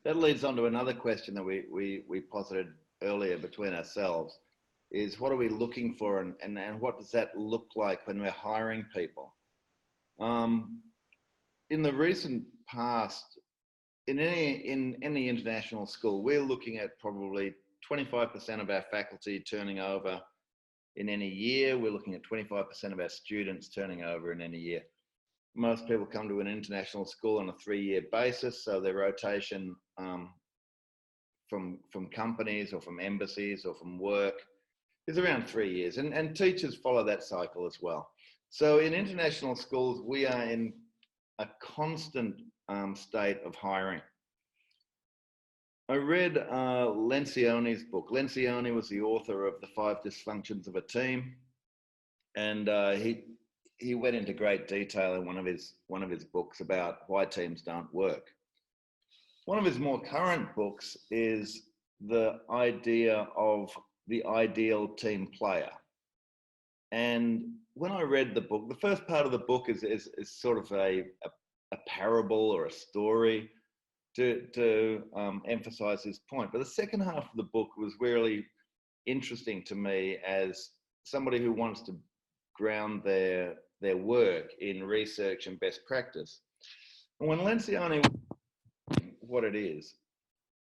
that leads on to another question that we posited earlier between ourselves is what are we looking for and what does that look like when we're hiring people? In the recent past, in any international school, we're looking at probably 25% of our faculty turning over in any year. We're looking at 25% of our students turning over in any year. Most people come to an international school on a 3-year basis, so their rotation from companies or from embassies or from work is around 3 years, and teachers follow that cycle as well. So in international schools, we are in a constant state of hiring. I read Lencioni's book. Lencioni was the author of The 5 Dysfunctions of a Team, and he went into great detail in one of his books about why teams don't work. One of his more current books is the idea of the ideal team player. And when I read the book, the first part of the book is sort of a parable or a story to emphasize his point. But the second half of the book was really interesting to me as somebody who wants to ground their work in research and best practice. And when Lencioni, what it is,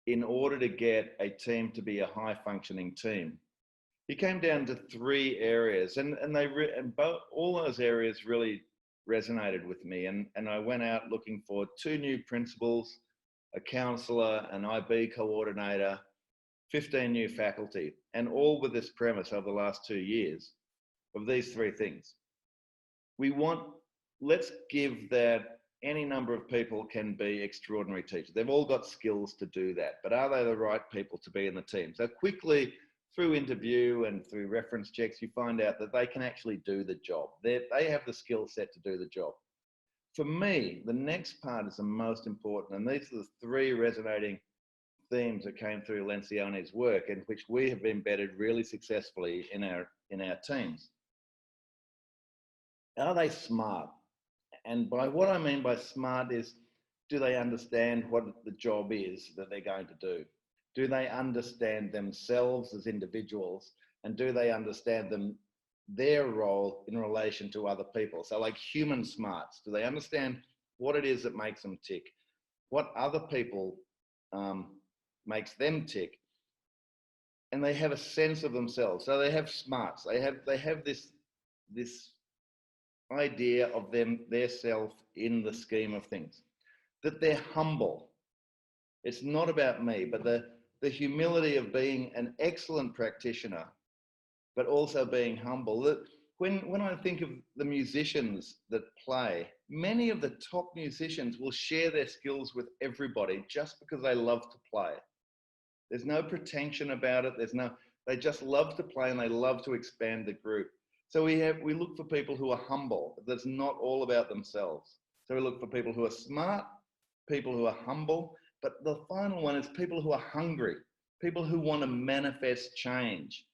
in order to get a team to be a high functioning team, he came down to 3 areas, and all those areas really resonated with me. And I went out looking for 2 new principals, a counselor, an IB coordinator, 15 new faculty, and all with this premise over the last 2 years of these 3 things. Let's give that any number of people can be extraordinary teachers. They've all got skills to do that, but are they the right people to be in the team? So quickly, through interview and through reference checks, you find out that they can actually do the job. They have the skill set to do the job. For me, the next part is the most important, and these are the 3 resonating themes that came through Lencioni's work and which we have embedded really successfully in our teams. Are they smart? And by what I mean by smart is, do they understand what the job is that they're going to do? Do they understand themselves as individuals? And do they understand their role in relation to other people? So like human smarts, do they understand what it is that makes them tick? What other people makes them tick? And they have a sense of themselves. So they have smarts. They have this idea of their self in the scheme of things, that they're humble. It's not about me, but the humility of being an excellent practitioner, but also being humble. That when I think of the musicians that play, many of the top musicians will share their skills with everybody just because they love to play. There's no pretension about it. They just love to play and they love to expand the group. So we look for people who are humble. That's not all about themselves. So we look for people who are smart, people who are humble, but the final one is people who are hungry, people who want to manifest change.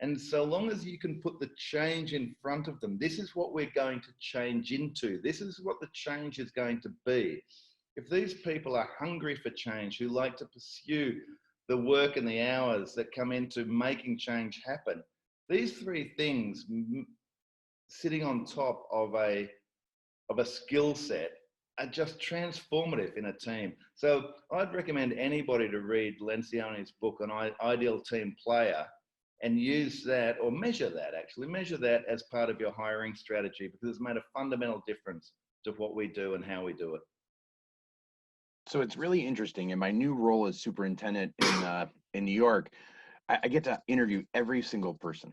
And so long as you can put the change in front of them, this is what we're going to change into. This is what the change is going to be. If these people are hungry for change, who like to pursue the work and the hours that come into making change happen, these 3 things sitting on top of a skill set are just transformative in a team. So I'd recommend anybody to read Lencioni's book on Ideal Team Player and use that, or measure that as part of your hiring strategy, because it's made a fundamental difference to what we do and how we do it. So it's really interesting. In my new role as superintendent in New York, I get to interview every single person.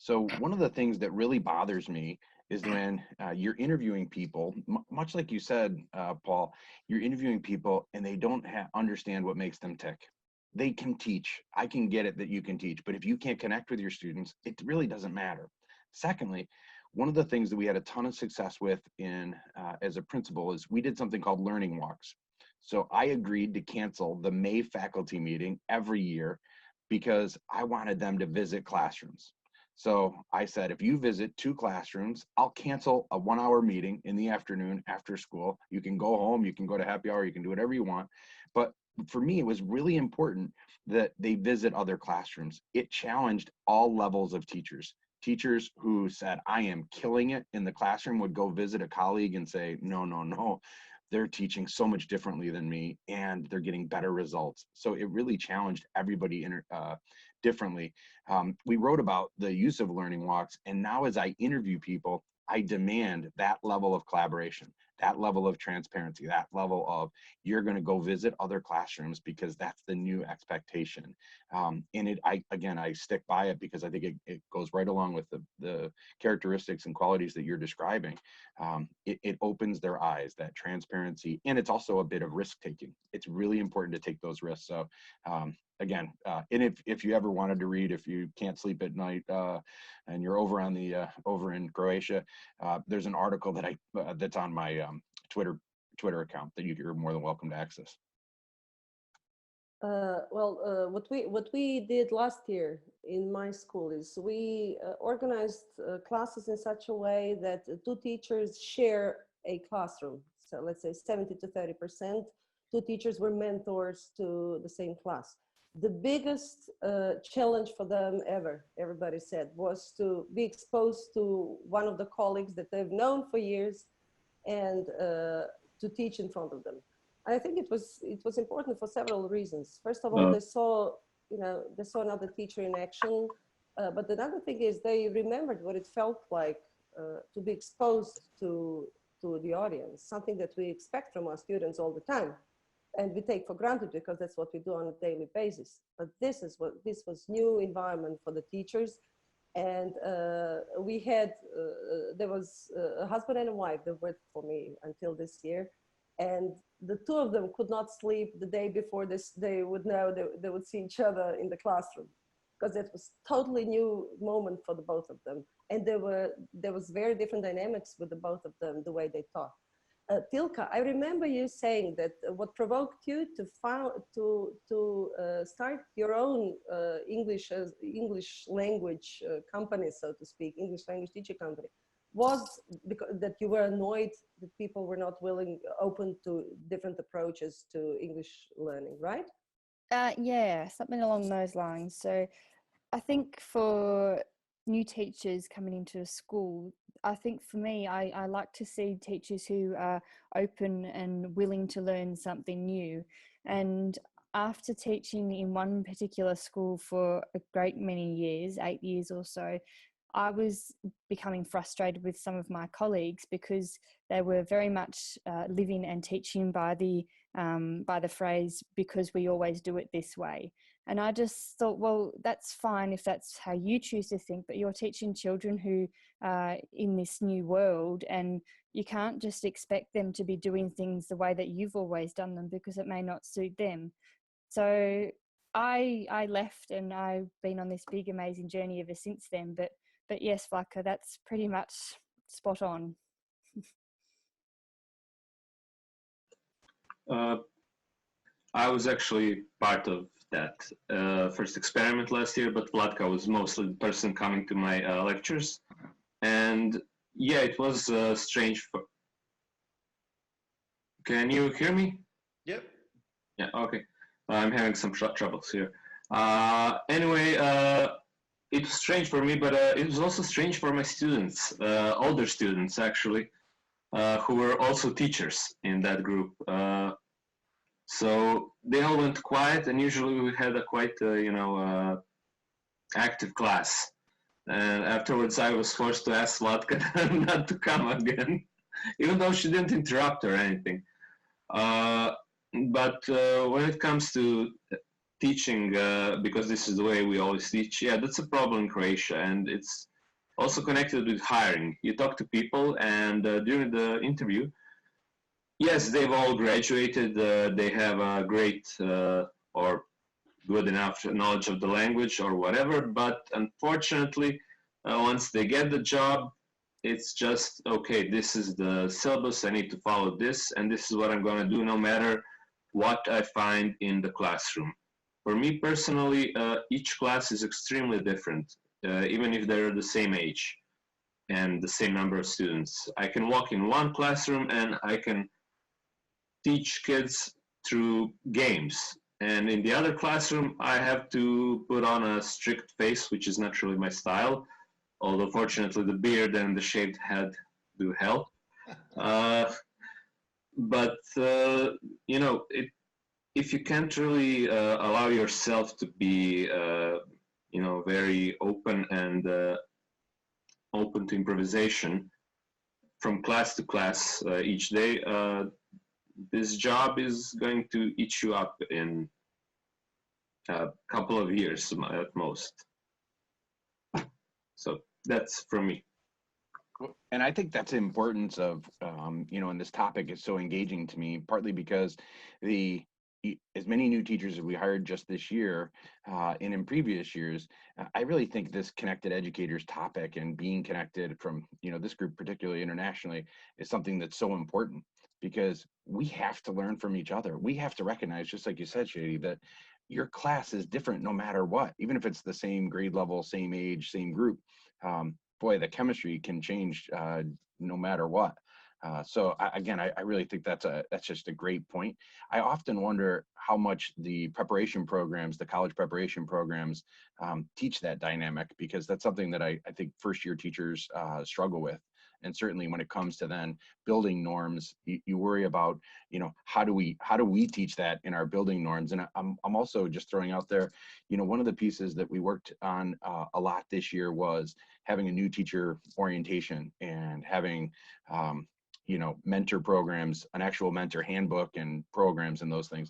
So one of the things that really bothers me is when you're interviewing people, much like you said, Paul, you're interviewing people and they don't understand what makes them tick. They can teach. I can get it that you can teach, but if you can't connect with your students, it really doesn't matter. Secondly, one of the things that we had a ton of success with as a principal is we did something called learning walks. So I agreed to cancel the May faculty meeting every year because I wanted them to visit classrooms. So I said, if you visit 2 classrooms, I'll cancel a 1-hour meeting in the afternoon after school. You can go home, you can go to happy hour, you can do whatever you want. But for me, it was really important that they visit other classrooms. It challenged all levels of teachers. Teachers who said, I am killing it in the classroom would go visit a colleague and say, no, no, no, they're teaching so much differently than me and they're getting better results. So it really challenged everybody differently. We wrote about the use of learning walks, and now as I interview people, I demand that level of collaboration, that level of transparency, that level of you're going to go visit other classrooms because that's the new expectation. And I stick by it because I think it goes right along with the characteristics and qualities that you're describing. It opens their eyes, that transparency, and it's also a bit of risk taking. It's really important to take those risks. So again, and if you ever wanted to read, if you can't sleep at night and you're over on the over in Croatia, there's an article that that's on my Twitter account that you're more than welcome to access. What we did last year in my school is we organized classes in such a way that two teachers share a classroom. So let's say 70 to 30%. Two teachers were mentors to the same class. The biggest challenge for them ever, everybody said, was to be exposed to one of the colleagues that they've known for years and to teach in front of them. I think it was important for several reasons. First of all, they saw another teacher in action, but another thing is they remembered what it felt like to be exposed to the audience, something that we expect from our students all the time, and we take for granted because that's what we do on a daily basis. But this was new environment for the teachers, and we had there was a husband and a wife that worked for me until this year. And the two of them could not sleep the day before this. They would know they would see each other in the classroom, because it was totally new moment for the both of them. And there was very different dynamics with the both of them, the way they taught. Tilka, I remember you saying that what provoked you to start your own English language company, so to speak, English language teacher company, was because that you were annoyed that people were not open to different approaches to English learning, right? Yeah, something along those lines. So I think for new teachers coming into a school, I think for me, I like to see teachers who are open and willing to learn something new. And after teaching in one particular school for a great many years, 8 years or so, I was becoming frustrated with some of my colleagues because they were very much living and teaching by the phrase, because we always do it this way. And I just thought, well, that's fine if that's how you choose to think, but you're teaching children who are in this new world, and you can't just expect them to be doing things the way that you've always done them, because it may not suit them. So I left, and I've been on this big, amazing journey ever since then. But yes, Vlatka, that's pretty much spot on. I was actually part of that first experiment last year, but Vlatka was mostly the person coming to my lectures. And yeah, it was strange. Can you hear me? Yep. Yeah, okay. I'm having some troubles here. Anyway, it was strange for me, but it was also strange for my students, older students actually, who were also teachers in that group. So they all went quiet, and usually we had a quite, active class. And afterwards, I was forced to ask Vlatka not to come again, even though she didn't interrupt or anything. But when it comes to teaching, because this is the way we always teach, yeah, that's a problem in Croatia, and it's also connected with hiring. You talk to people, and during the interview, yes, they've all graduated, they have a great or good enough knowledge of the language or whatever, but unfortunately, once they get the job, it's just, okay, this is the syllabus, I need to follow this, and this is what I'm going to do no matter what I find in the classroom. For me personally, each class is extremely different, even if they're the same age and the same number of students. I can walk in one classroom and I can teach kids through games. And in the other classroom, I have to put on a strict face, which is naturally my style, although fortunately the beard and the shaved head do help. But you know, if you can't really allow yourself to be, you know, very open and open to improvisation from class to class each day, this job is going to eat you up in a couple of years at most. So that's from me. And I think that's the importance of, you know, and this topic is so engaging to me, partly because as many new teachers as we hired just this year and in previous years, I really think this connected educators topic and being connected from, you know, this group, particularly internationally, is something that's so important, because we have to learn from each other. We have to recognize, just like you said, Shady, that your class is different no matter what, even if it's the same grade level, same age, same group. Boy, the chemistry can change no matter what. So again, I really think that's just a great point. I often wonder how much the preparation programs, the college preparation programs, teach that dynamic, because that's something that I think first year teachers struggle with. And certainly when it comes to then building norms, you worry about, you know, how do we teach that in our building norms? And I'm also just throwing out there, you know, one of the pieces that we worked on a lot this year was having a new teacher orientation and having, you know, mentor programs, an actual mentor handbook and programs and those things.